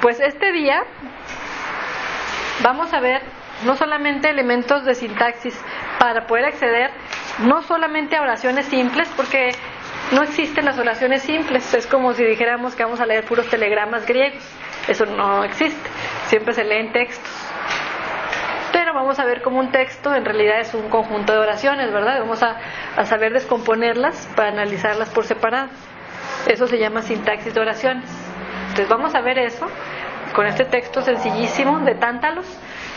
Pues este día vamos a ver no solamente elementos de sintaxis para poder acceder no solamente a oraciones simples, porque no existen las oraciones simples. Es como si dijéramos que vamos a leer puros telegramas griegos. Eso no existe, siempre se leen textos. Pero vamos a ver cómo un texto en realidad es un conjunto de oraciones, ¿verdad? Vamos a saber descomponerlas para analizarlas por separado. Eso se llama sintaxis de oraciones. Entonces vamos a ver eso con este texto sencillísimo de Tántalos.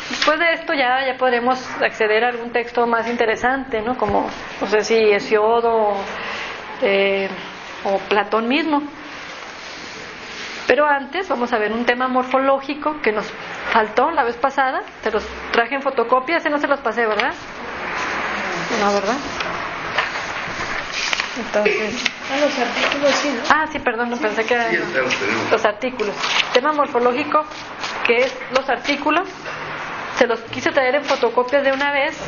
Después de esto ya podremos acceder a algún texto más interesante, ¿no? Como, no sé si Hesiodo o Platón mismo. Pero antes vamos a ver un tema morfológico que nos faltó la vez pasada. Te los traje en fotocopia, ese no se los pasé, ¿verdad? No, ¿verdad? Entonces... los artículos sí, ¿no? Sí, perdón, no pensé que eran los artículos. Tema morfológico, que es los artículos. Se los quise traer en fotocopias de una vez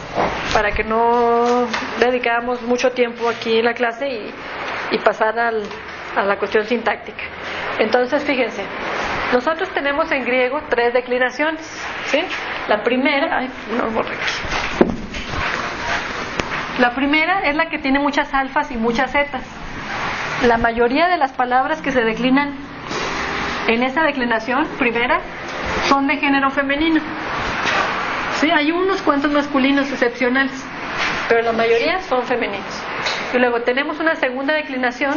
para que no dedicáramos mucho tiempo aquí en la clase y pasar a la cuestión sintáctica. Entonces, fíjense, nosotros tenemos en griego 3 declinaciones, ¿sí? La primera, la primera es la que tiene muchas alfas y muchas zetas. La mayoría de las palabras que se declinan en esa declinación primera son de género femenino. Sí, hay unos cuantos masculinos excepcionales, pero la mayoría son femeninos. Y luego tenemos una segunda declinación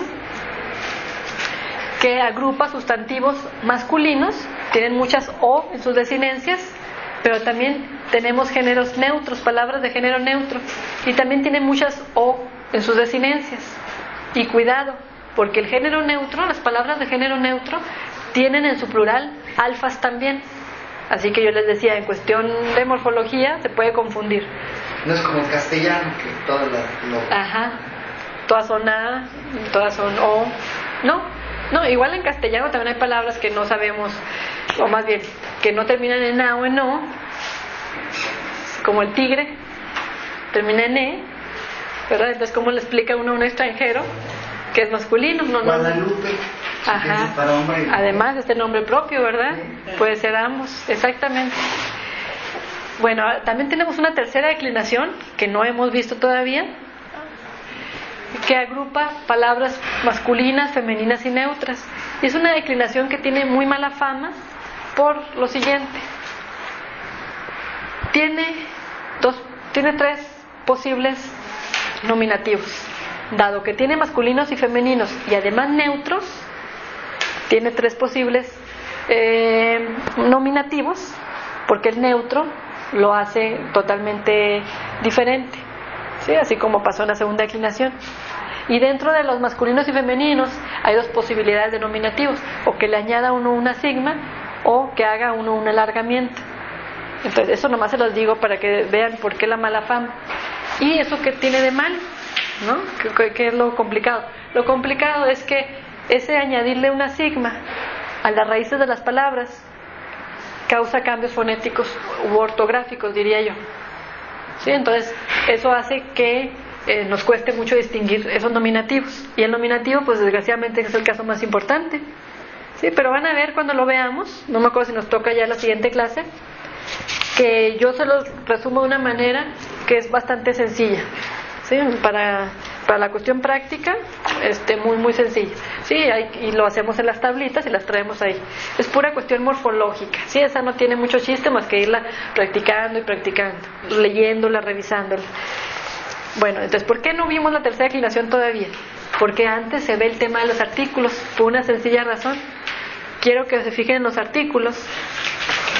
que agrupa sustantivos masculinos, tienen muchas O en sus desinencias, pero también tenemos géneros neutros, palabras de género neutro, y también tienen muchas O en sus desinencias. Y cuidado, porque el género neutro, las palabras de género neutro, tienen en su plural alfas también. Así que yo les decía, en cuestión de morfología se puede confundir. No es como el castellano, que todas todas son A, todas son O. No, igual en castellano también hay palabras que no sabemos, o más bien, que no terminan en A o en O, como el tigre, termina en E, ¿verdad? Entonces, ¿cómo le explica uno a un extranjero que es masculino? Guadalupe. Para hombre. Además, este nombre propio, ¿verdad? Puede ser ambos, exactamente. Bueno, también tenemos una tercera declinación que no hemos visto todavía, que agrupa palabras masculinas, femeninas y neutras. Y es una declinación que tiene muy mala fama por lo siguiente. Tiene 3 posibles nominativos. Dado que tiene masculinos y femeninos y además neutros, tiene 3 posibles nominativos, porque el neutro lo hace totalmente diferente, ¿sí? Así como pasó en la segunda declinación. Y dentro de los masculinos y femeninos hay 2 posibilidades de nominativos: o que le añada uno una sigma, o que haga uno un alargamiento. Entonces, eso nomás se los digo para que vean por qué la mala fama. ¿Y eso qué tiene de mal? ¿No? ¿Qué es lo complicado? Lo complicado es que ese añadirle una sigma a las raíces de las palabras causa cambios fonéticos u ortográficos, diría yo. ¿Sí? Entonces, eso hace que nos cueste mucho distinguir esos nominativos. Y el nominativo, pues desgraciadamente, es el caso más importante. ¿Sí? Pero van a ver cuando lo veamos, no me acuerdo si nos toca ya la siguiente clase, que yo se los resumo de una manera que es bastante sencilla. ¿Sí? Para la cuestión práctica, muy muy sencilla. Sí, y lo hacemos en las tablitas y las traemos ahí. Es pura cuestión morfológica. Sí, esa no tiene mucho chiste más que irla practicando y practicando, leyéndola, revisándola. Bueno, entonces, ¿por qué no vimos la tercera declinación todavía? Porque antes se ve el tema de los artículos, por una sencilla razón. Quiero que se fijen en los artículos.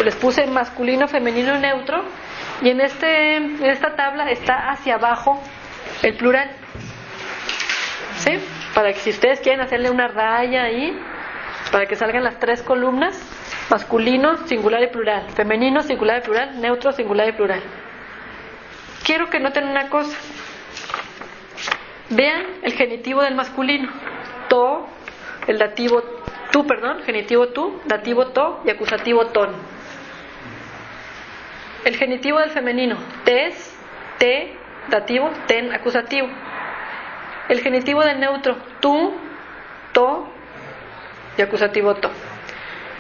Les puse masculino, femenino y neutro, y en esta tabla está hacia abajo el plural, ¿sí? Para que si ustedes quieren hacerle una raya ahí, para que salgan las 3 columnas: masculino, singular y plural; femenino, singular y plural; neutro, singular y plural. Quiero que noten una cosa. Vean el genitivo del masculino: to, el dativo tú, genitivo tú, dativo to y acusativo ton. El genitivo del femenino: tes, te, dativo, ten, acusativo. El genitivo del neutro: tú, to y acusativo to.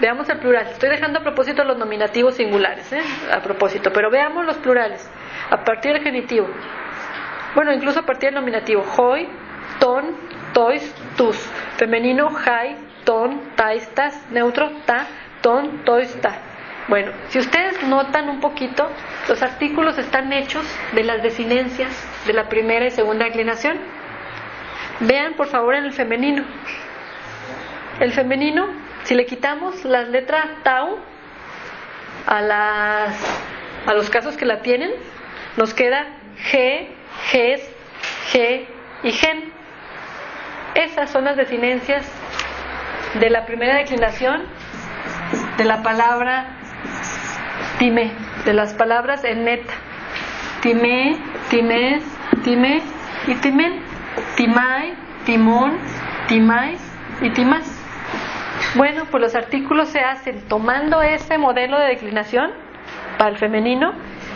Veamos el plural. Estoy dejando a propósito los nominativos singulares, a propósito, pero veamos los plurales. A partir del genitivo. Bueno, incluso a partir del nominativo. Hoi, ton, tois, tus. Femenino, jai, ton, tais, tas. Neutro, ta, ton, tois, ta. Bueno, si ustedes notan un poquito, los artículos están hechos de las desinencias de la primera y segunda declinación. Vean por favor en el femenino. El femenino, si le quitamos las letras tau a los casos que la tienen, nos queda ge, ges, ge y gen. Esas son las desinencias de la primera declinación de la palabra time, de las palabras en neta. Time, times, time y timen. Timai, timón, timais y timas. Bueno, pues los artículos se hacen tomando ese modelo de declinación para el femenino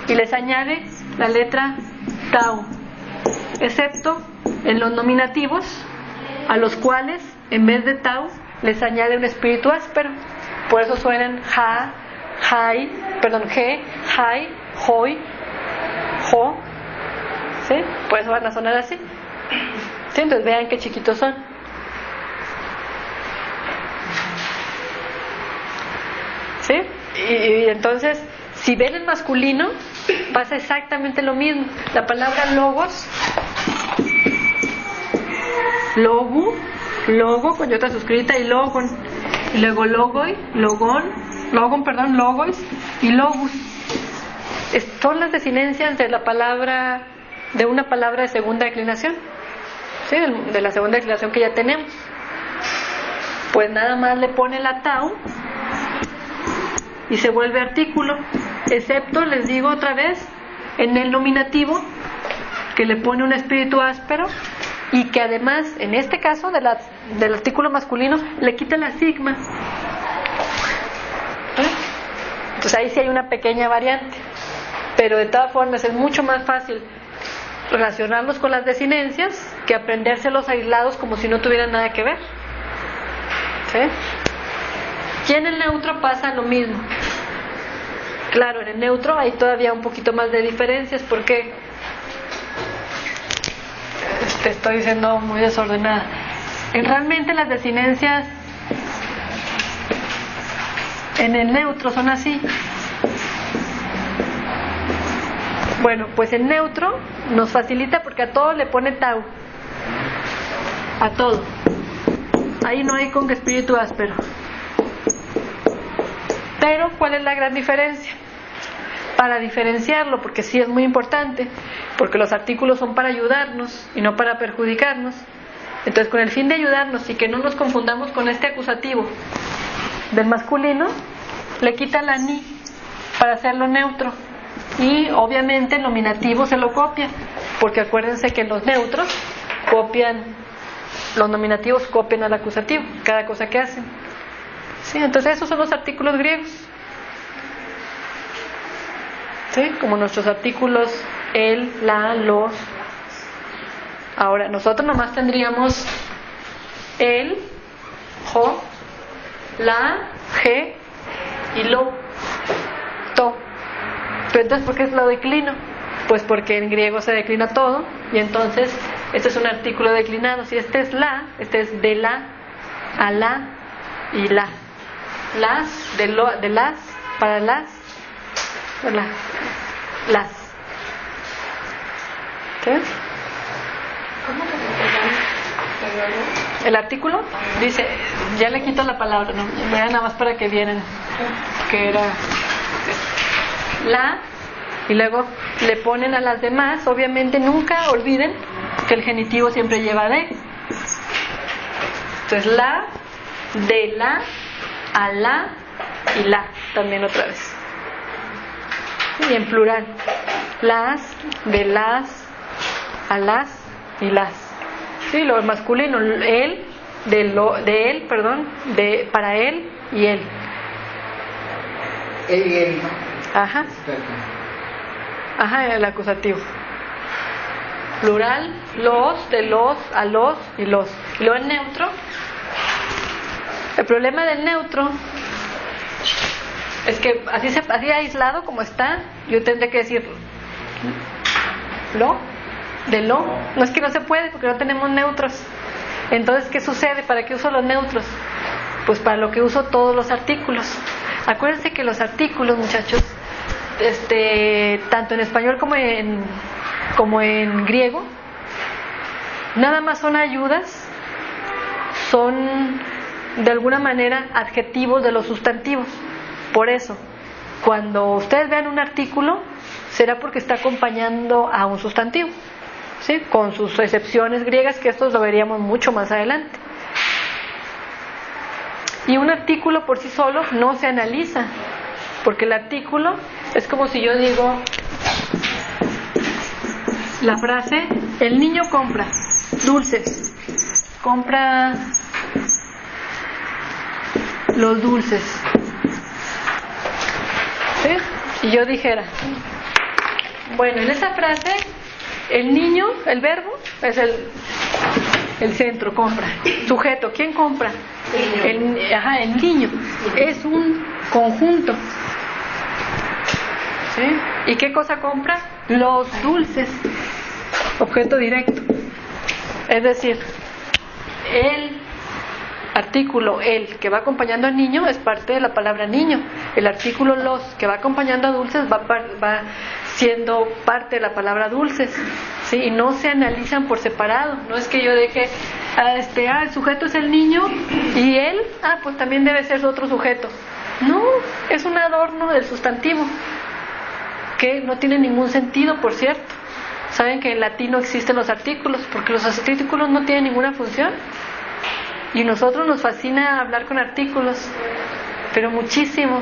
y les añade la letra tau, excepto en los nominativos, a los cuales en vez de tau les añade un espíritu áspero. Por eso suenan ja, jai, perdón, ge, jai, hoi, jo. ¿Sí? Por eso van a sonar así. ¿Sí? Entonces vean qué chiquitos son. ¿Sí? Y entonces, si ven el masculino, pasa exactamente lo mismo. La palabra logos, logo con iota suscrita y logon, y luego logois y logus. Son las desinencias de la palabra, de una palabra de segunda declinación, ¿sí? De la segunda declinación que ya tenemos. Pues nada más le pone la tau y se vuelve artículo, excepto, les digo otra vez, en el nominativo, que le pone un espíritu áspero y que además, en este caso del artículo masculino, le quita la sigma. Entonces ahí sí hay una pequeña variante, pero de todas formas es mucho más fácil relacionarlos con las desinencias que aprendérselos aislados como si no tuvieran nada que ver. ¿Sí? Y en el neutro pasa lo mismo. Claro, en el neutro hay todavía un poquito más de diferencias porque te estoy diciendo muy desordenada. Realmente las desinencias en el neutro son así. Bueno, pues el neutro nos facilita porque a todo le pone tau. A todo. Ahí no hay con espíritu áspero. Pero, ¿cuál es la gran diferencia? Para diferenciarlo, porque sí es muy importante, porque los artículos son para ayudarnos y no para perjudicarnos. Entonces, con el fin de ayudarnos y que no nos confundamos con este acusativo del masculino, le quita la ni para hacerlo neutro. Y obviamente el nominativo se lo copia, porque acuérdense que los neutros copian, los nominativos copian al acusativo, cada cosa que hacen. ¿Sí? Entonces esos son los artículos griegos. ¿Sí? Como nuestros artículos el, la, los. Ahora nosotros nomás tendríamos el, jo, la, ge y lo, to. Pero entonces, ¿por qué lo declino? Pues porque en griego se declina todo y entonces este es un artículo declinado. Si este es la, este es de la, a la y la. Las, de las, para las, las. ¿Sí? ¿Cómo que se llama? El artículo dice, ya le quito la palabra, no, vean nada más para que vieran que era la, y luego le ponen a las demás. Obviamente nunca olviden que el genitivo siempre lleva de. Entonces la, de la, a la y la, también otra vez. Y en plural, las, de las, a las y las. Sí, lo masculino, él, de él, perdón, de para él y él. Él y él, ¿no? Ajá. Ajá, el acusativo. Plural, los, de los, a los y los. Y luego el neutro. El problema del neutro Es que así aislado como está, yo tendré que decir lo, de lo. No es que no se puede porque no tenemos neutros. Entonces, ¿qué sucede? ¿Para qué uso los neutros? Pues para lo que uso todos los artículos. Acuérdense que los artículos, muchachos, tanto en español como en griego, nada más son ayudas, son de alguna manera adjetivos de los sustantivos. Por eso, cuando ustedes vean un artículo, será porque está acompañando a un sustantivo, ¿sí? Con sus excepciones griegas, que estos lo veríamos mucho más adelante. Y un artículo por sí solo no se analiza, porque el artículo es como si yo digo la frase: el niño compra dulces, compra los dulces, ¿sí? Y yo dijera, bueno, en esa frase el niño, el verbo es el centro, compra. Sujeto, ¿quién compra? El niño. Es un conjunto, ¿sí? ¿Y qué cosa compra? Los dulces. Objeto directo. Es decir, el artículo el que va acompañando al niño es parte de la palabra niño. El artículo los que va acompañando a dulces va siendo parte de la palabra dulces, ¿sí? Y no se analizan por separado. No es que yo deje el sujeto es el niño y él pues también debe ser otro sujeto. No, es un adorno del sustantivo que no tiene ningún sentido, por cierto. Saben que en latín no existen los artículos porque los artículos no tienen ninguna función. Y nosotros nos fascina hablar con artículos, pero muchísimo,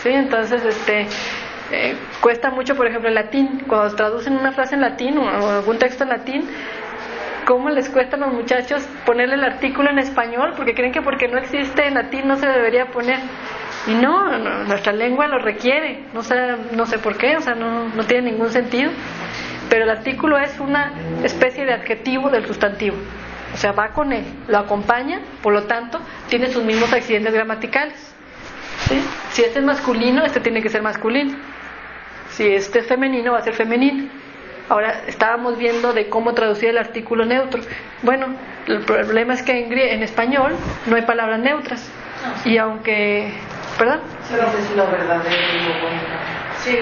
¿sí? Entonces, cuesta mucho, por ejemplo, en latín, cuando traducen una frase en latín o algún texto en latín, ¿cómo les cuesta a los muchachos ponerle el artículo en español? Porque creen que porque no existe en latín no se debería poner. Y no, nuestra lengua lo requiere, no sé por qué, no tiene ningún sentido. Pero el artículo es una especie de adjetivo del sustantivo. O sea, va con él, lo acompaña, por lo tanto, tiene sus mismos accidentes gramaticales, ¿sí? Si este es masculino, este tiene que ser masculino. Si este es femenino, va a ser femenino. Ahora, estábamos viendo de cómo traducir el artículo neutro. Bueno, el problema es que en español no hay palabras neutras. Y aunque... ¿Perdón? Pero es lo verdadero y lo bueno. Sí,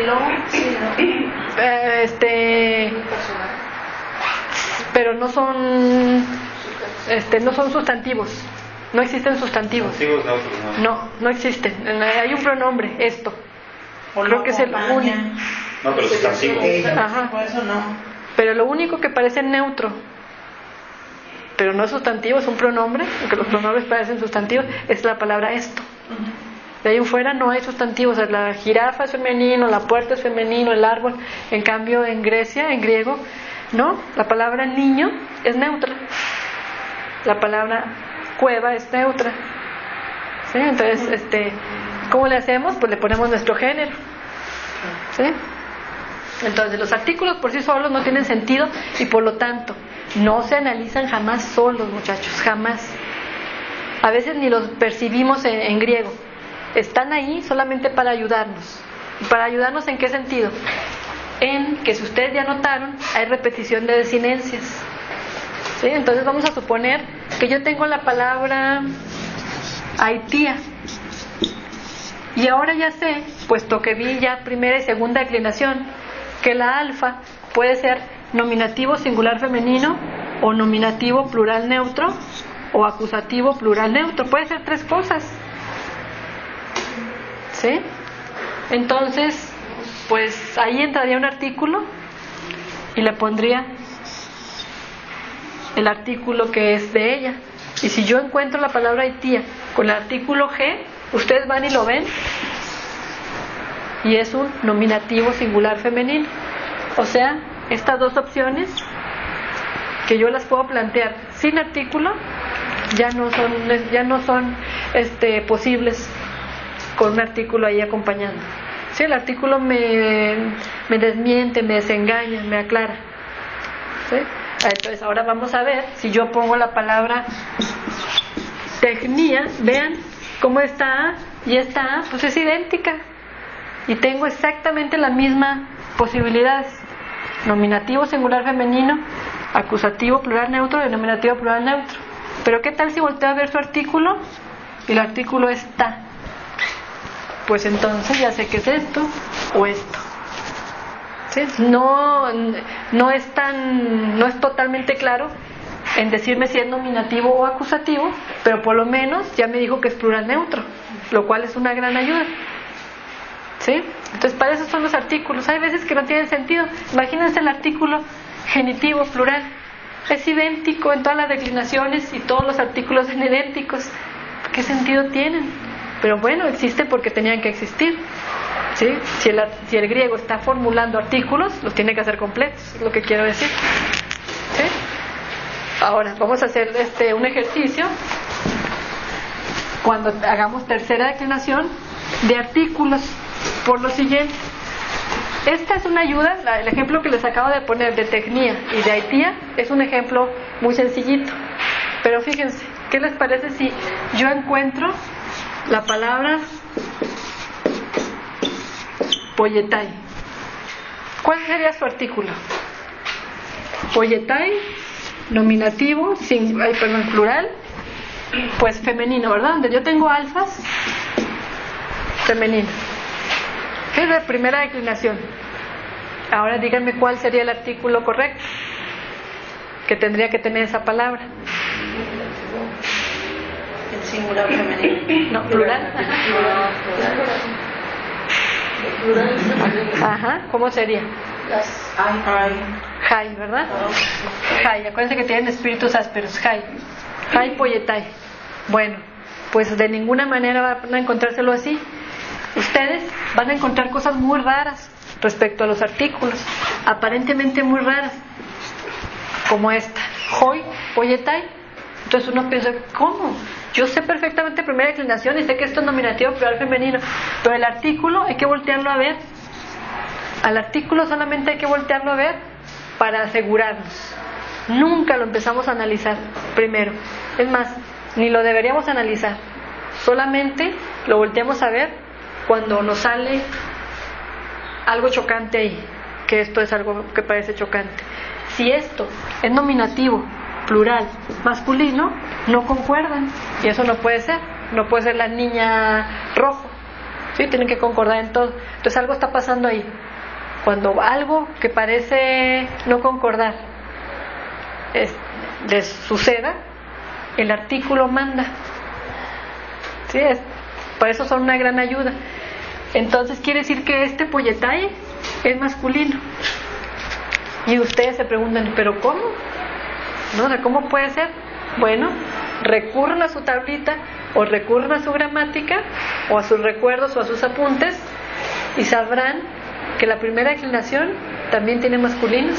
pero no son sustantivos. No existen sustantivos. Sustantivos neutros, no existen. Hay un pronombre, esto. Creo que es el único. No, pero sustantivo. Ajá. Por eso no. Pero lo único que parece neutro, pero no es sustantivo, es un pronombre, porque los pronombres parecen sustantivos, es la palabra esto. De ahí en fuera no hay sustantivos. O sea, la jirafa es femenino, la puerta es femenino, el árbol. En cambio, en Grecia, en griego, no, la palabra niño es neutra, la palabra cueva es neutra, ¿sí? Entonces, ¿cómo le hacemos? Pues le ponemos nuestro género, ¿sí? Entonces, los artículos por sí solos no tienen sentido y por lo tanto no se analizan jamás solos, muchachos, jamás. A veces ni los percibimos en griego. Están ahí solamente para ayudarnos. ¿Para ayudarnos en qué sentido? En que, si ustedes ya notaron, hay repetición de desinencias, ¿sí? Entonces vamos a suponer que yo tengo la palabra Haitía y ahora ya sé, puesto que vi ya primera y segunda declinación, que la alfa puede ser nominativo singular femenino o nominativo plural neutro o acusativo plural neutro. Puede ser tres cosas, ¿sí? Entonces, pues ahí entraría un artículo y le pondría el artículo que es de ella. Y si yo encuentro la palabra Haitía con el artículo G, ustedes van y lo ven, y es un nominativo singular femenino. O sea, estas dos opciones que yo las puedo plantear sin artículo ya no son posibles con un artículo ahí acompañando. Sí, el artículo me desmiente, me desengaña, me aclara, ¿sí? Entonces ahora vamos a ver, si yo pongo la palabra tecnia, vean cómo está y esta A pues es idéntica y tengo exactamente la misma posibilidades: nominativo singular femenino, acusativo plural neutro, denominativo plural neutro. Pero ¿qué tal si volteo a ver su artículo y el artículo está? Pues entonces ya sé que es esto o esto. ¿Sí? No es totalmente claro en decirme si es nominativo o acusativo, pero por lo menos ya me dijo que es plural neutro, lo cual es una gran ayuda. ¿Sí? Entonces para eso son los artículos. Hay veces que no tienen sentido. Imagínense el artículo genitivo plural, es idéntico en todas las declinaciones y todos los artículos son idénticos. ¿Qué sentido tienen? Pero bueno, existe porque tenían que existir. ¿Sí? Si el griego está formulando artículos, los tiene que hacer completos, es lo que quiero decir. ¿Sí? Ahora vamos a hacer un ejercicio cuando hagamos tercera declinación de artículos, por lo siguiente. Esta es una ayuda. El ejemplo que les acabo de poner de tecnia y de aitía es un ejemplo muy sencillito, pero fíjense, ¿qué les parece si yo encuentro la palabra polletai? ¿Cuál sería su artículo? Polletai, nominativo, plural, pues femenino, ¿verdad? Donde yo tengo alfas, femenino. Es la primera declinación. Ahora díganme cuál sería el artículo correcto que tendría que tener esa palabra. El singular femenino. No, plural. Ajá, ¿cómo sería? Las Jai, ¿verdad? Jai, acuérdense que tienen espíritus ásperos. Jai polletai. Bueno, pues de ninguna manera van a encontrárselo así. Ustedes van a encontrar cosas muy raras respecto a los artículos, aparentemente muy raras, como esta, hoi, polletai. Entonces uno piensa, ¿cómo? Yo sé perfectamente primera declinación y sé que esto es nominativo plural femenino, pero el artículo hay que voltearlo a ver. Al artículo solamente hay que voltearlo a ver para asegurarnos. Nunca lo empezamos a analizar primero. Es más, ni lo deberíamos analizar. Solamente lo volteamos a ver cuando nos sale algo chocante ahí, que esto es algo que parece chocante. Si esto es nominativo, plural, masculino, no concuerdan, y eso no puede ser. No puede ser la niña rojo, ¿sí? Tienen que concordar en todo. Entonces algo está pasando ahí. Cuando algo que parece no concordar les suceda, el artículo manda. ¿Sí? Por eso son una gran ayuda. Entonces quiere decir que este polletai es masculino. Y ustedes se preguntan, ¿pero cómo? ¿No? O sea, ¿cómo puede ser? Bueno, recurren a su tablita o recurren a su gramática o a sus recuerdos o a sus apuntes y sabrán que la primera declinación también tiene masculinos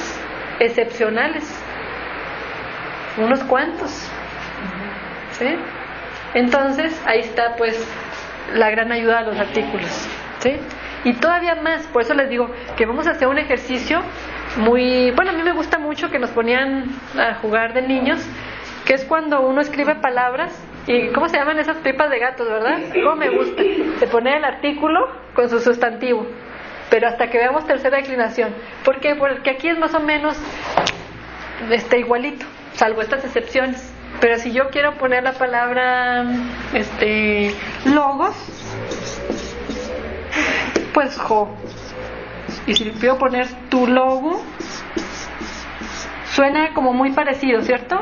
excepcionales, unos cuantos. ¿Sí? Entonces ahí está pues la gran ayuda de los artículos. ¿Sí? Y todavía más, por eso les digo que vamos a hacer un ejercicio muy, bueno, a mí me gusta mucho, que nos ponían a jugar de niños, que es cuando uno escribe palabras y ¿cómo se llaman esas pipas de gatos, verdad? ¿Cómo me gusta? Se pone el artículo con su sustantivo, pero hasta que veamos tercera declinación. ¿Por qué? Porque aquí es más o menos igualito, salvo estas excepciones. Pero si yo quiero poner la palabra logos, pues jo. Y si quiero poner tu logo, suena como muy parecido, ¿cierto?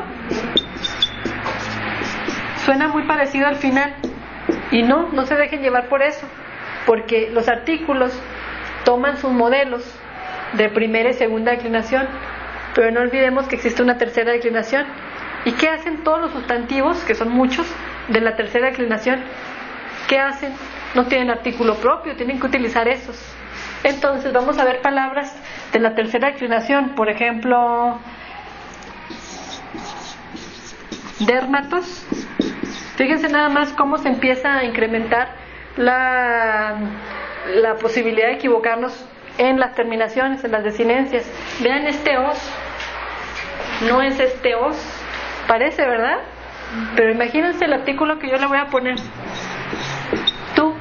Suena muy parecido al final. Y no se dejen llevar por eso, porque los artículos toman sus modelos de primera y segunda declinación, pero no olvidemos que existe una tercera declinación. ¿Y qué hacen todos los sustantivos, que son muchos, de la tercera declinación? ¿Qué hacen? No tienen artículo propio, tienen que utilizar esos. Entonces vamos a ver palabras de la tercera declinación. Por ejemplo, dérmatos. Fíjense nada más cómo se empieza a incrementar la posibilidad de equivocarnos en las terminaciones, en las desinencias. Vean este os, no es este os, parece, ¿verdad? Pero imagínense el artículo que yo le voy a poner. Tú.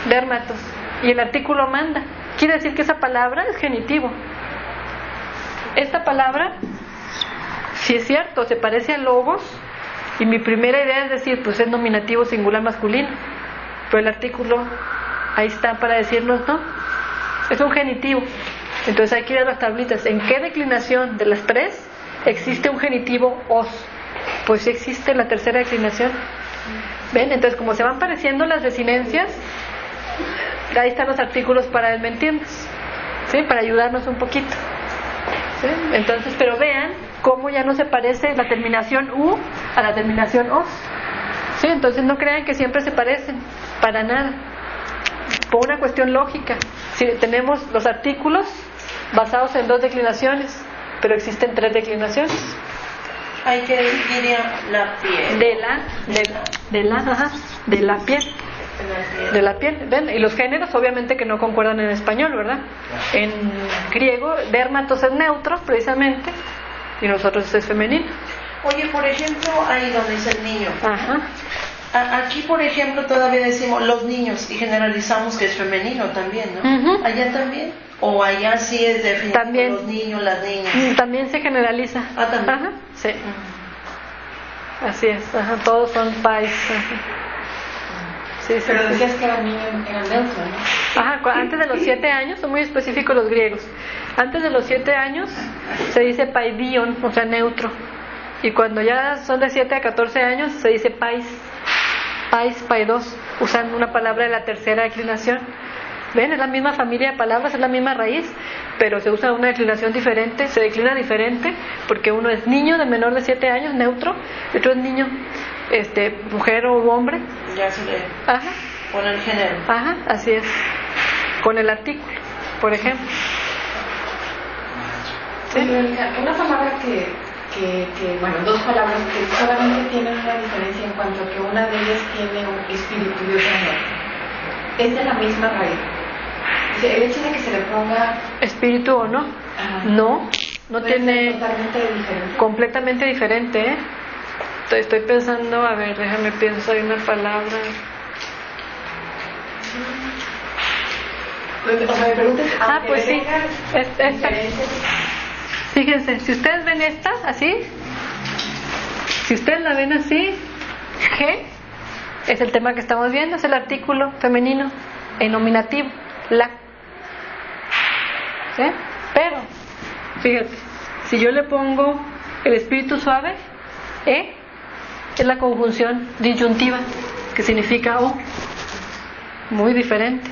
Dérmatos. Y el artículo manda. Quiere decir que esa palabra es genitivo. Esta palabra, si es cierto, se parece a logos, y mi primera idea es decir, pues es nominativo singular masculino, pero el artículo ahí está para decirnos no, es un genitivo. Entonces hay que ir a las tablitas. ¿En qué declinación de las tres existe un genitivo os? Pues sí existe la tercera declinación. ¿Ven? Entonces, como se van pareciendo las desinencias, ahí están los artículos para desmentirnos, ¿sí? Para ayudarnos un poquito, ¿sí? Entonces, pero vean cómo ya no se parece la terminación u a la terminación os, ¿sí? Entonces no crean que siempre se parecen, para nada, por una cuestión lógica. Si tenemos los artículos basados en 2 declinaciones, pero existen 3 declinaciones. Hay que diría la piel. De la piel. De la piel, ¿ven? Y los géneros obviamente que no concuerdan en español, ¿verdad? En griego, dérmatos es neutro, precisamente, y nosotros es femenino. Oye, por ejemplo, ahí donde es el niño. Ajá. Aquí, por ejemplo, todavía decimos los niños y generalizamos que es femenino también, ¿no? Uh-huh. ¿Allá también? ¿O allá sí es definitivo También. los niños, las niñas? También se generaliza. Ah, también. Ajá, sí. Así es, ajá, todos son pais. Sí, sí, Pero sí. decías que eran niños, eran neutros, ¿no? Ajá, antes de los 7 años, son muy específicos los griegos. Antes de los 7 años se dice paidion, o sea, neutro. Y cuando ya son de 7 a 14 años se dice pais, paidos, usando una palabra de la tercera declinación. ¿Ven? Es la misma familia de palabras, es la misma raíz, pero se usa una declinación diferente, se declina diferente, porque uno es niño de menor de 7 años, neutro, y otro es niño, mujer o hombre. Ya se le Ajá. pone el género. Ajá, así es. Con el artículo, por ejemplo. Sí. Una palabra bueno, 2 palabras que solamente tienen una diferencia en cuanto a que una de ellas tiene un espíritu y otra no. Es de la misma raíz. O sea, el hecho de que se le ponga Espíritu o no. Ajá. No puede tiene. ser totalmente diferente. Completamente diferente, ¿eh? Estoy pensando, a ver, déjame pienso, hay una palabra. O sea, me preguntas, aunque Pues sí, tengan esta. diferentes. Fíjense, si ustedes ven esta así, si ustedes la ven así, G es el tema que estamos viendo, es el artículo femenino en nominativo, la. ¿Sí? Pero, fíjate, si yo le pongo el espíritu suave, es la conjunción disyuntiva, que significa o, muy diferente.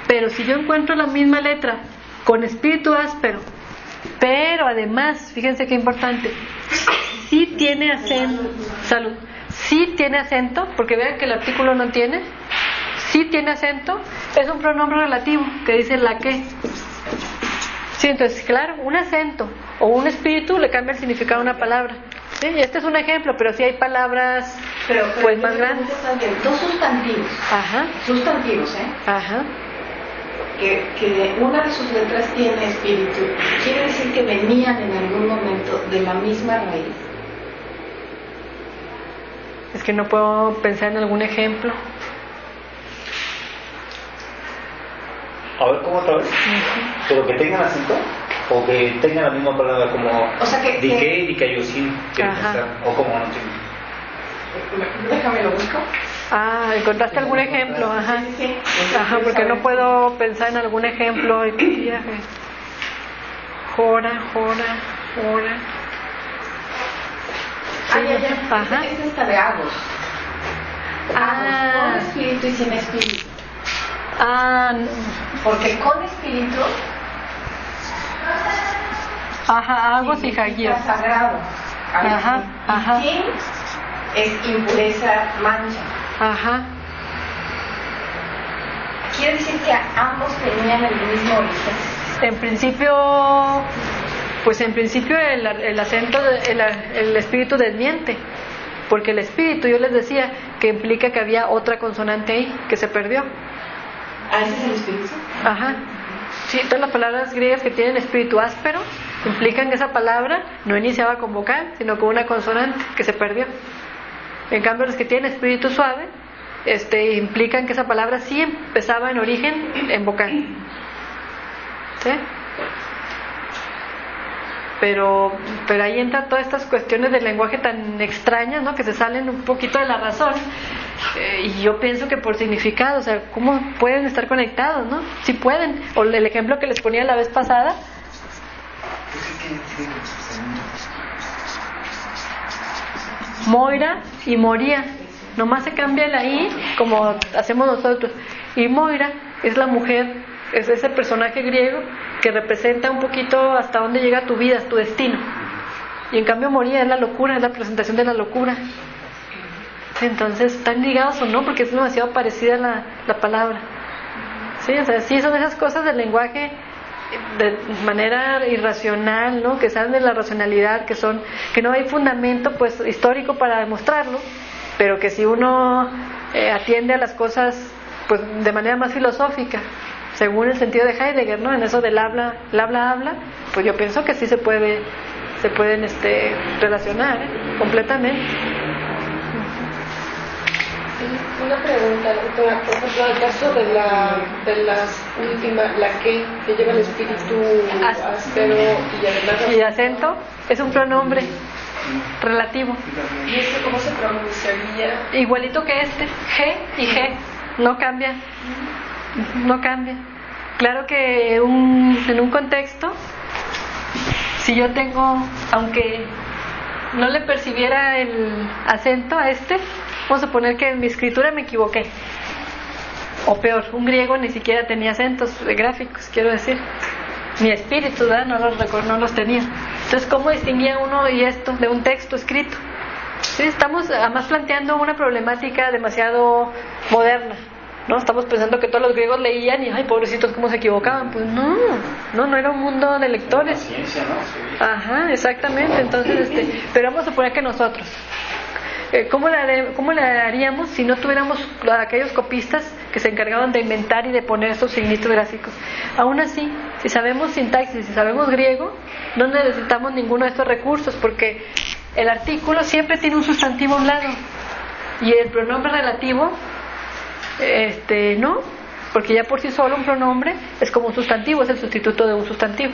Pero si yo encuentro la misma letra con espíritu áspero, pero además, fíjense qué importante, sí tiene acento, salud, sí tiene acento, porque vean que el artículo no tiene, sí tiene acento, es un pronombre relativo que dice la que. Sí, entonces, claro, un acento o un espíritu le cambia el significado a una palabra. Sí, y este es un ejemplo, pero sí hay palabras Pero pues más grandes. También, 2 sustantivos. Ajá, Sustantivos, ajá. que una de sus letras tiene espíritu, quiere decir que venían en algún momento de la misma raíz. Es que no puedo pensar en algún ejemplo. A ver, ¿cómo otra vez? ¿Pero que tengan acento? ¿O que tengan la misma palabra como O sea que Dike y Dikayosin? Ajá. ¿O como no tengo? déjame lo busco. ¿Encontraste algún ejemplo? Ajá. Sí. Ajá, porque no puedo pensar en algún ejemplo. Jora. Ah, ya. Ajá. Es esta de Agos. Ah. Con espíritu y sin espíritu. No. Porque con espíritu Ajá, Agos y significa Hagios. sagrado. Ajá, Y ajá. sin es impureza, mancha. Ajá. Quiere decir que ambos tenían el mismo origen. En principio el acento, el espíritu desmiente, porque el espíritu, yo les decía, que implica que había otra consonante ahí, que se perdió. ¿Ah, ese es el espíritu? Ajá. Sí, todas las palabras griegas que tienen espíritu áspero implican que esa palabra no iniciaba con vocal, sino con una consonante que se perdió. En cambio, los que tienen espíritu suave implican que esa palabra sí empezaba en origen en vocal. ¿Sí? Pero ahí entran todas estas cuestiones del lenguaje tan extrañas, ¿no? Que se salen un poquito de la razón. Y yo pienso que por significado, o sea, ¿cómo pueden estar conectados, no? Sí pueden. O el ejemplo que les ponía la vez pasada. Moira y Moría. Nomás se cambia la I, como hacemos nosotros. Y Moira es la mujer, es ese personaje griego que representa un poquito hasta dónde llega tu vida, tu destino. Y en cambio Moría es la locura, es la presentación de la locura. Entonces, ¿están ligados o no? Porque es demasiado parecida la palabra. Sí, o sea, sí son esas cosas del lenguaje de manera irracional, ¿no? Que salen de la racionalidad, que no hay fundamento pues histórico para demostrarlo, pero que si uno atiende a las cosas pues de manera más filosófica, según el sentido de Heidegger, ¿no? En eso del habla, pues yo pienso que sí se pueden relacionar completamente. Una pregunta, doctora, por ejemplo, en el caso de las últimas, la que lleva el espíritu áspero y además... Y acento es un pronombre relativo. ¿Y eso cómo se pronunciaría? Igualito que G y G, no cambia. No cambia. Claro que en un contexto, si yo tengo, aunque no le percibiera el acento a vamos a suponer que en mi escritura me equivoqué. O peor, un griego ni siquiera tenía acentos gráficos, quiero decir. Ni espíritu, ¿verdad? No los tenía. Entonces, ¿cómo distinguía uno y esto de un texto escrito? Sí, estamos además planteando una problemática demasiado moderna, ¿no? Estamos pensando que todos los griegos leían y, ay, pobrecitos, ¿cómo se equivocaban? Pues no era un mundo de lectores. La ciencia, ¿no? Ajá, exactamente. Entonces, pero vamos a suponer que nosotros, ¿cómo le haríamos si no tuviéramos aquellos copistas que se encargaban de inventar y de poner esos signitos gráficos? Aún así, si sabemos sintaxis, si sabemos griego, no necesitamos ninguno de estos recursos, porque el artículo siempre tiene un sustantivo a un lado y el pronombre relativo no, porque ya por sí solo un pronombre es como un sustantivo, es el sustituto de un sustantivo.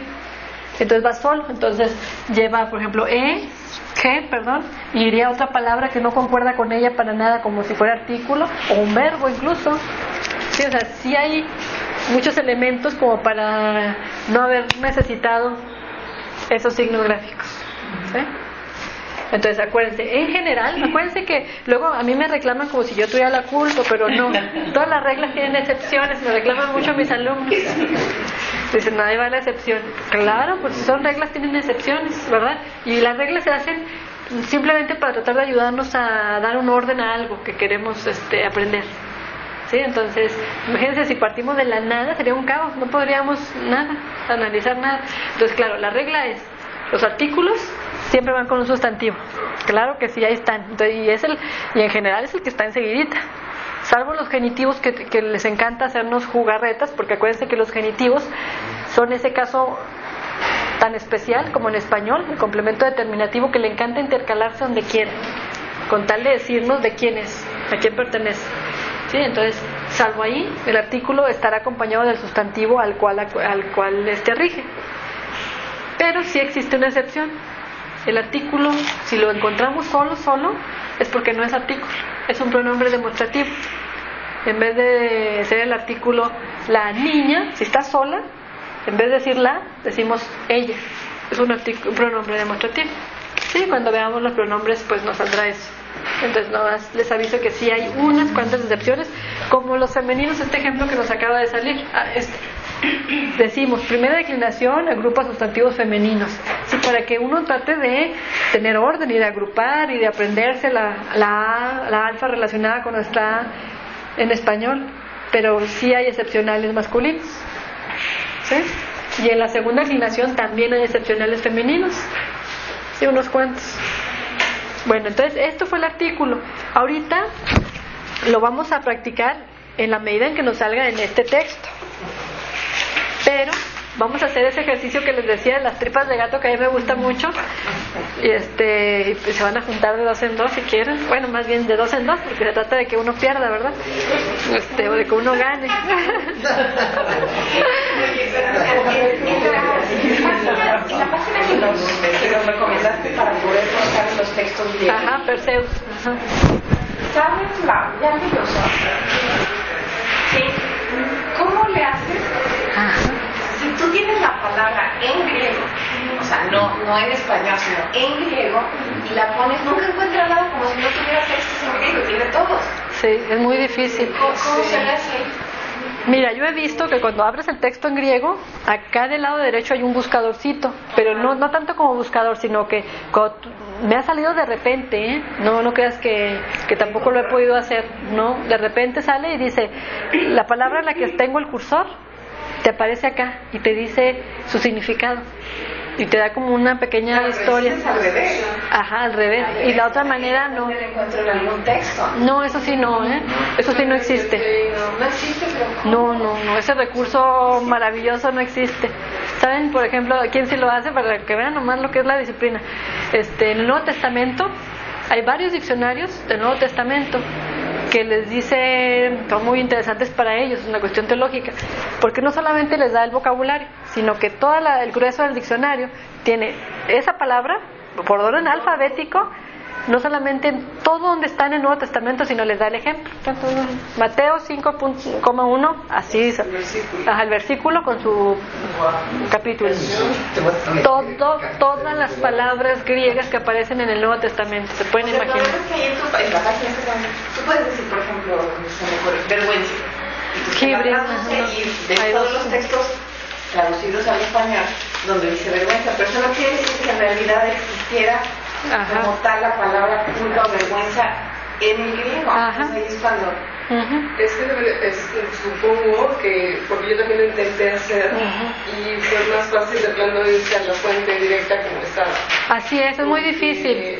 Entonces va solo, entonces lleva, por ejemplo, y iría otra palabra que no concuerda con ella para nada, como si fuera artículo o un verbo incluso. Sí, o sea, sí hay muchos elementos como para no haber necesitado esos signos gráficos. ¿Sí? Entonces acuérdense, en general, acuérdense que luego a mí me reclaman como si yo tuviera la culpa, pero no, todas las reglas tienen excepciones, me reclaman mucho mis alumnos. Dicen, nadie va a la excepción. Claro, pues si son reglas tienen excepciones, ¿verdad? Y las reglas se hacen simplemente para tratar de ayudarnos a dar un orden a algo que queremos aprender. ¿Sí? Entonces, imagínense, si partimos de la nada sería un caos, no podríamos analizar nada. Entonces, claro, la regla es, los artículos siempre van con un sustantivo. Claro que sí, ahí están. Entonces, y en general es el que está enseguidita. Salvo los genitivos que les encanta hacernos jugarretas, porque acuérdense que los genitivos son ese caso tan especial como en español, el complemento determinativo que le encanta intercalarse donde quiera, con tal de decirnos de quién es, a quién pertenece. ¿Sí? Entonces, salvo ahí, el artículo estará acompañado del sustantivo al cual rige. Pero sí existe una excepción. El artículo, si lo encontramos solo, es porque no es artículo, es un pronombre demostrativo. En vez de ser el artículo la niña, si está sola, en vez de decir la, decimos ella. Es un pronombre demostrativo. Sí, cuando veamos los pronombres, pues nos saldrá eso. Entonces, nada más les aviso que sí hay unas cuantas excepciones, como los femeninos, este ejemplo que nos acaba de salir. Decimos, primera declinación agrupa sustantivos femeninos. Sí, para que uno trate de tener orden y de agrupar y de aprenderse la alfa relacionada con nuestra A en español, pero sí hay excepcionales masculinos. ¿Sí? Y en la segunda declinación también hay excepcionales femeninos. Sí, unos cuantos. Bueno, entonces esto fue el artículo. Ahorita lo vamos a practicar en la medida en que nos salga en este texto. Pero vamos a hacer ese ejercicio que les decía de las tripas de gato, que a mí me gusta mucho, y se van a juntar de 2 en 2 si quieren, bueno, más bien de 2 en 2 porque se trata de que uno pierda, ¿verdad? O de que uno gane. La página que nos recomendaste para poder buscar los textos griegos. Ajá, Perseus. Ajá. ¿Sabes ya curioso? Sí. ¿Cómo le haces? Ajá. Si tú tienes la palabra en griego, o sea, no en español, sino en griego, y la pones, nunca encuentras nada como si no tuvieras textos en griego, tiene todos. Sí, es muy difícil. ¿Cómo se le hace? Mira, yo he visto que cuando abres el texto en griego, acá del lado derecho hay un buscadorcito, pero no tanto como buscador, sino que me ha salido de repente, ¿eh? No creas que tampoco lo he podido hacer, ¿no? De repente sale y dice, la palabra en la que tengo el cursor, te aparece acá y te dice su significado. Y te da como una pequeña historia. Es al revés. Ajá, al revés. Y la otra manera no. ¿No encuentro en algún texto? No, eso sí no, ¿eh? Eso sí no existe. No existe, pero No, ese recurso maravilloso no existe. ¿Saben, por ejemplo, quién sí lo hace? Para que vean nomás lo que es la disciplina. En el Nuevo Testamento, hay varios diccionarios del Nuevo Testamento que les dice, son muy interesantes para ellos, es una cuestión teológica, porque no solamente les da el vocabulario, sino que todo el grueso del diccionario tiene esa palabra por orden alfabético, no solamente en todo donde está en el Nuevo Testamento, sino les da el ejemplo. Entonces, Mateo 5.1, así dice, el versículo con su capítulo. Todas las palabras griegas que aparecen en el Nuevo Testamento, se pueden imaginar. Tú puedes decir, por ejemplo, vergüenza. Y de todos los textos traducidos al español, donde dice vergüenza, pero eso no quiere decir que en realidad existiera como tal la palabra culpa o vergüenza en el griego. Entonces ahí es cuando Es que supongo que, porque yo también lo intenté hacer y fue más fácil de plano irse a la fuente directa como estaba. Así es muy difícil.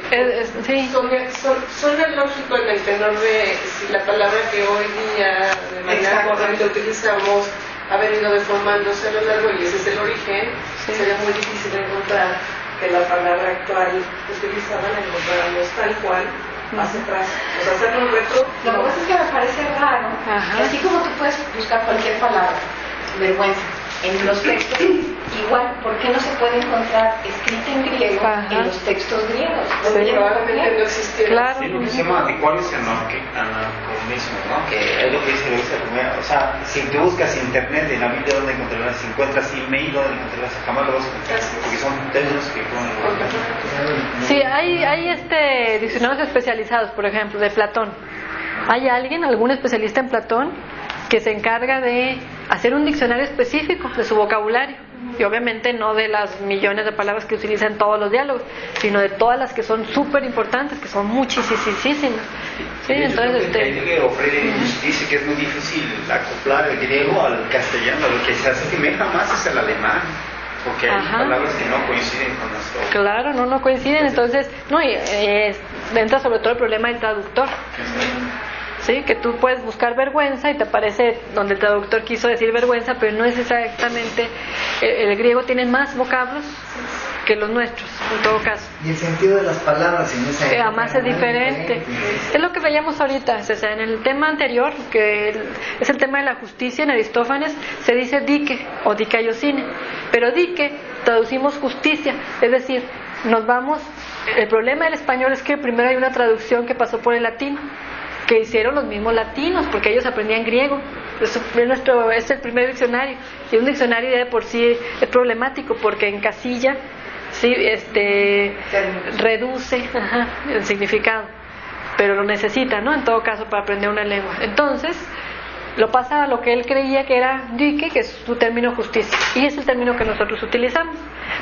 Sí. Suena lógico en el tenor de si la palabra que hoy día de manera correcta utilizamos ha venido deformándose a lo largo y ese es el origen, sería muy difícil encontrar que la palabra actual utilizada la encontráramos tal cual hacia atrás. O sea, hacerlo un retro. Lo que pasa es que me parece raro, que así como tú puedes buscar cualquier palabra, vergüenza, en los textos, igual, ¿por qué no se puede encontrar escrita en griego en los textos griegos? Probablemente no existiera. Claro. Sí, lo que se llama adecuarse anacronismo, ¿no? Que es lo que dice Luisa primero. O sea, si tú buscas internet en la Biblia, ¿dónde encontrarás? Si encuentras email, ¿dónde encontrarás? Jamás lo vas a encontrar, porque son términos que ponen. Sí, hay diccionarios especializados, por ejemplo, de Platón. ¿Hay algún especialista en Platón que se encarga de hacer un diccionario específico de su vocabulario? Y obviamente no de las millones de palabras que utilizan en todos los diálogos, sino de todas las que son súper importantes, que son muchísimas. Sí, entonces dice que es muy difícil acoplar el griego al castellano. Lo que se asemeja más es el alemán, porque hay palabras que no coinciden con nuestro. Claro, no coinciden. Entonces, entra sobre todo el problema del traductor. Sí, que tú puedes buscar vergüenza y te aparece donde el traductor quiso decir vergüenza, pero no es exactamente. El griego tiene más vocablos que los nuestros, en todo caso. Y el sentido de las palabras en esa época además es diferente. Es lo que veíamos ahorita, César, en el tema anterior, que es el tema de la justicia en Aristófanes, se dice dike o dikaiosine, pero dike traducimos justicia, es decir, el problema del español es que primero hay una traducción que pasó por el latín, que hicieron los mismos latinos, porque ellos aprendían griego. Es el primer diccionario, y un diccionario de por sí es problemático, porque encasilla, reduce el significado, pero lo necesita, ¿no? En todo caso, para aprender una lengua. Entonces, lo pasa a lo que él creía que era dike, que es su término justicia, y es el término que nosotros utilizamos.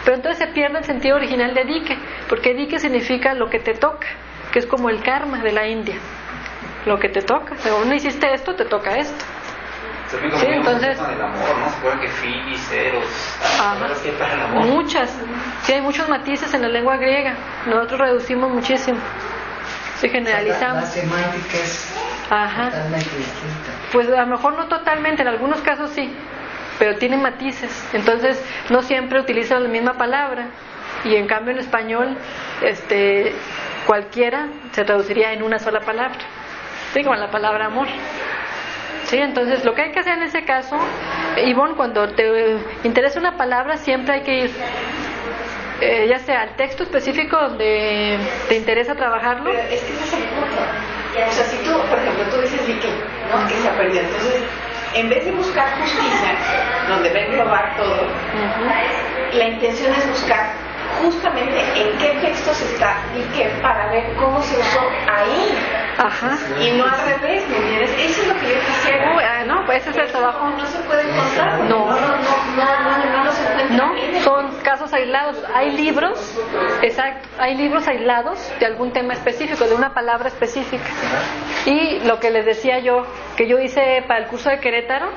Pero entonces se pierde el sentido original de dike, porque dike significa lo que te toca, que es como el karma de la India. Lo que te toca, según no hiciste esto, te toca esto. Sí, entonces el amor, ¿no? Se puede que filis, eros, que para el amor. Muchas, sí, hay muchos matices en la lengua griega. Nosotros reducimos muchísimo, sí, generalizamos. La semántica es totalmente distinta. Pues a lo mejor no totalmente, en algunos casos sí, pero tiene matices. Entonces no siempre utilizan la misma palabra, y en cambio en español cualquiera se traduciría en una sola palabra, ¿sí? Como la palabra amor. Sí, entonces lo que hay que hacer en ese caso, Ivonne, cuando te interesa una palabra, siempre hay que ir ya sea al texto específico donde te interesa trabajarlo. Pero es que ese es el punto. O sea, si tú, por ejemplo, tú dices Viking, ¿no? Que se ha perdido. Entonces, en vez de buscar justicia, donde va a englobar todo, la intención es buscar justamente en qué textos está y qué, para ver cómo se usó ahí. Ajá. Y no al revés, ¿me entiendes? Eso es lo que yo quisiera. No, pues ese es el trabajo. No se puede encontrar. No se encuentra. No, son casos aislados. Hay libros, exacto, hay libros aislados de algún tema específico, de una palabra específica. Y lo que les decía yo, que yo hice para el curso de Querétaro,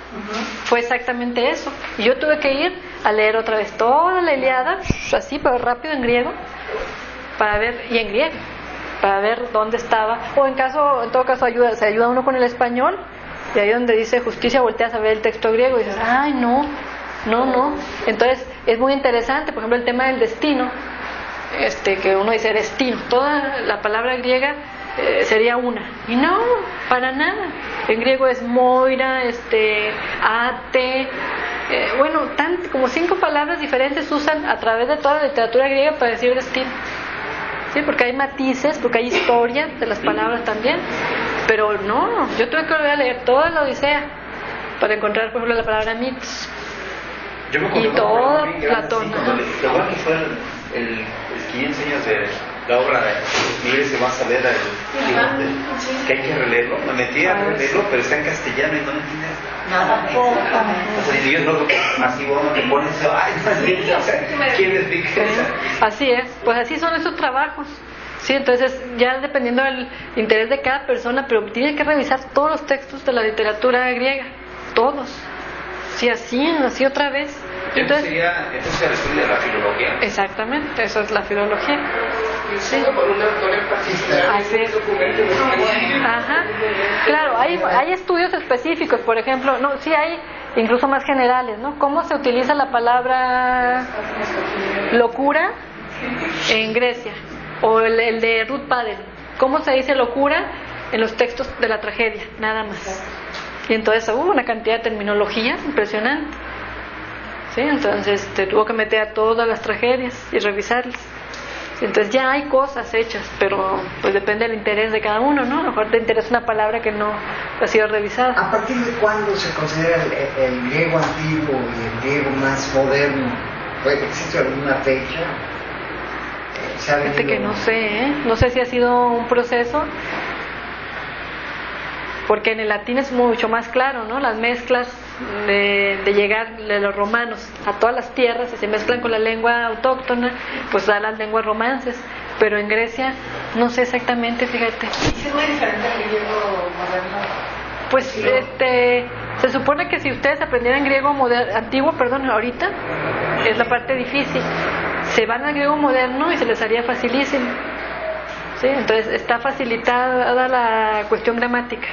fue exactamente eso. Y yo tuve que ir a leer otra vez toda la Ilíada, así, pero rápido en griego, para ver, y en griego, para ver dónde estaba. O en todo caso se ayuda uno con el español, y ahí donde dice justicia volteas a ver el texto griego y dices, ay, no. Entonces es muy interesante, por ejemplo, el tema del destino, que uno dice destino, toda la palabra griega sería una, y no, para nada. En griego es moira, ate, como 5 palabras diferentes usan a través de toda la literatura griega para decir destino. Sí, porque hay matices, porque hay historia de las palabras también, pero no, yo tuve que volver a leer toda la Odisea para encontrar, por ejemplo, la palabra mitos. Y todo Platón. Lo bueno que fue el 500 años de la obra de Miguel se va a leer que hay que releerlo. Me metí a releerlo, pero está en castellano y no me entiende nada. O sea, yo no, así bueno, me ponen eso, ay, no sé, ¿quién les dice? Así es, pues así son esos trabajos. Sí, entonces ya dependiendo del interés de cada persona, pero tiene que revisar todos los textos de la literatura griega, todos. Sí, así otra vez. Entonces el estudio de la filología. Exactamente, eso es la filología. Sí. Por un autor en particular. Así es. Ajá. Claro, hay estudios específicos, por ejemplo, sí hay incluso más generales, ¿no? ¿Cómo se utiliza la palabra locura en Grecia? O el de Ruth Bader. ¿Cómo se dice locura en los textos de la tragedia? Nada más. Y entonces hubo una cantidad de terminología impresionante. ¿Sí? Entonces te tuvo que meter a todas las tragedias y revisarlas. Entonces ya hay cosas hechas, pero pues depende del interés de cada uno, ¿no? A lo mejor te interesa una palabra que no ha sido revisada. ¿A partir de cuándo se considera el griego antiguo y el griego más moderno? ¿Existe alguna fecha? Fíjate que no sé, no sé si ha sido un proceso, porque en el latín es mucho más claro, ¿no? Las mezclas de llegar de los romanos a todas las tierras, si se mezclan con la lengua autóctona, pues da las lenguas romances. Pero en Grecia no sé exactamente, fíjate. ¿Es muy diferente al griego moderno? Pues se supone que si ustedes aprendieran griego antiguo, ahorita es la parte difícil. Se van al griego moderno y se les haría facilísimo. ¿Sí? Entonces está facilitada la cuestión gramática.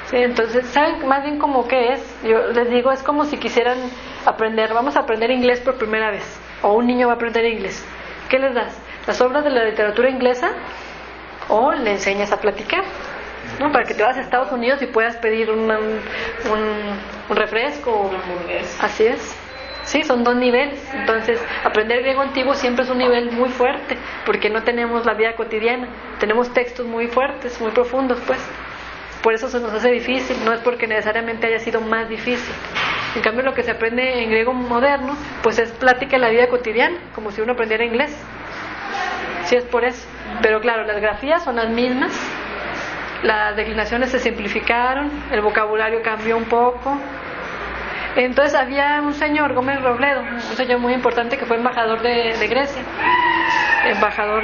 Sí, entonces, ¿saben más bien como qué es? Yo les digo, es como si quisieran vamos a aprender inglés por primera vez, o un niño va a aprender inglés. ¿Qué les das? ¿Las obras de la literatura inglesa? ¿O le enseñas a platicar? ¿No? Para que te vayas a Estados Unidos y puedas pedir un refresco. Así es. Sí, son 2 niveles. Entonces, aprender griego antiguo siempre es un nivel muy fuerte, porque no tenemos la vida cotidiana, tenemos textos muy fuertes, muy profundos, pues. Por eso se nos hace difícil, no es porque necesariamente haya sido más difícil. En cambio, lo que se aprende en griego moderno, pues es plática en la vida cotidiana, como si uno aprendiera inglés. Sí, es por eso. Pero claro, las grafías son las mismas, las declinaciones se simplificaron, el vocabulario cambió un poco. Entonces había un señor, Gómez Robledo, un señor muy importante que fue embajador de Grecia, embajador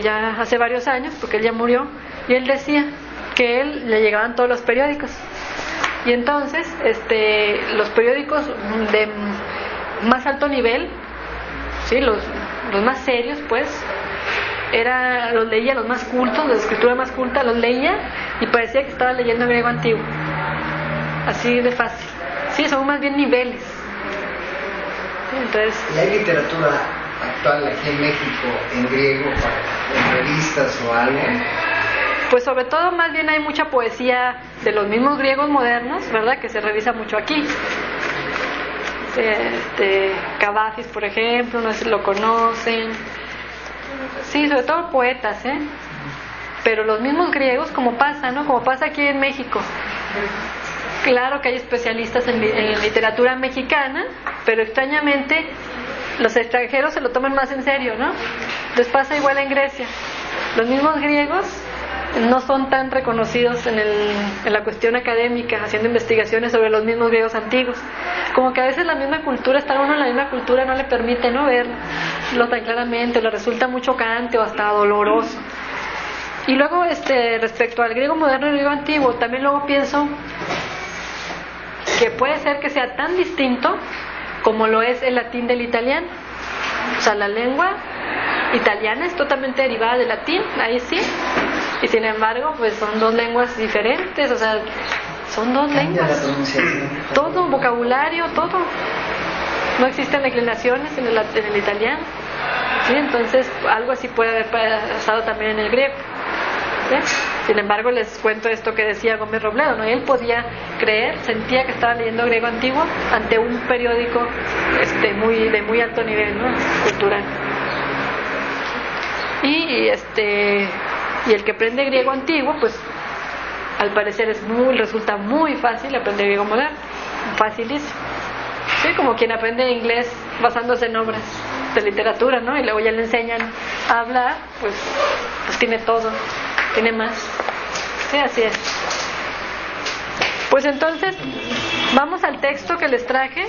ya hace varios años, porque él ya murió, y él decía que él le llegaban todos los periódicos, y entonces los periódicos de más alto nivel, sí, los más serios, pues, los leía, los más cultos, de escritura más culta, los leía y parecía que estaba leyendo griego antiguo, así de fácil. Sí, son más bien niveles. Entonces, ¿y hay literatura actual aquí en México en griego en revistas o algo? Pues sobre todo más bien hay mucha poesía de los mismos griegos modernos, ¿verdad? Que se revisa mucho aquí. Cavafis, por ejemplo, no sé si lo conocen. Sí, sobre todo poetas, ¿eh? Pero los mismos griegos, como pasa, ¿no? Como pasa aquí en México. Claro que hay especialistas en literatura mexicana, pero extrañamente los extranjeros se lo toman más en serio, ¿no? Les pasa igual en Grecia. Los mismos griegos no son tan reconocidos en la cuestión académica, haciendo investigaciones sobre los mismos griegos antiguos. Como que a veces la misma cultura, estar uno en la misma cultura no le permite no verlo tan claramente, le resulta muy chocante o hasta doloroso. Y luego respecto al griego moderno y el griego antiguo, también luego pienso que puede ser que sea tan distinto como lo es el latín del italiano. O sea, la lengua italiana es totalmente derivada del latín, ahí sí. Y sin embargo, pues son dos lenguas diferentes, o sea, son dos lenguas. Todo, vocabulario, todo. No existen declinaciones en el italiano. ¿Sí? Entonces, algo así puede haber pasado también en el griego. ¿Sí? Sin embargo, les cuento esto que decía Gómez Robledo, ¿no? Él podía creer, sentía que estaba leyendo griego antiguo ante un periódico de muy alto nivel, ¿no? Cultural. Y el que aprende griego antiguo, pues al parecer resulta muy fácil aprender griego moderno, facilísimo. Sí, como quien aprende inglés basándose en obras de literatura, ¿no? Y luego ya le enseñan a hablar, pues tiene todo, tiene más. Sí, así es. Pues entonces, vamos al texto que les traje.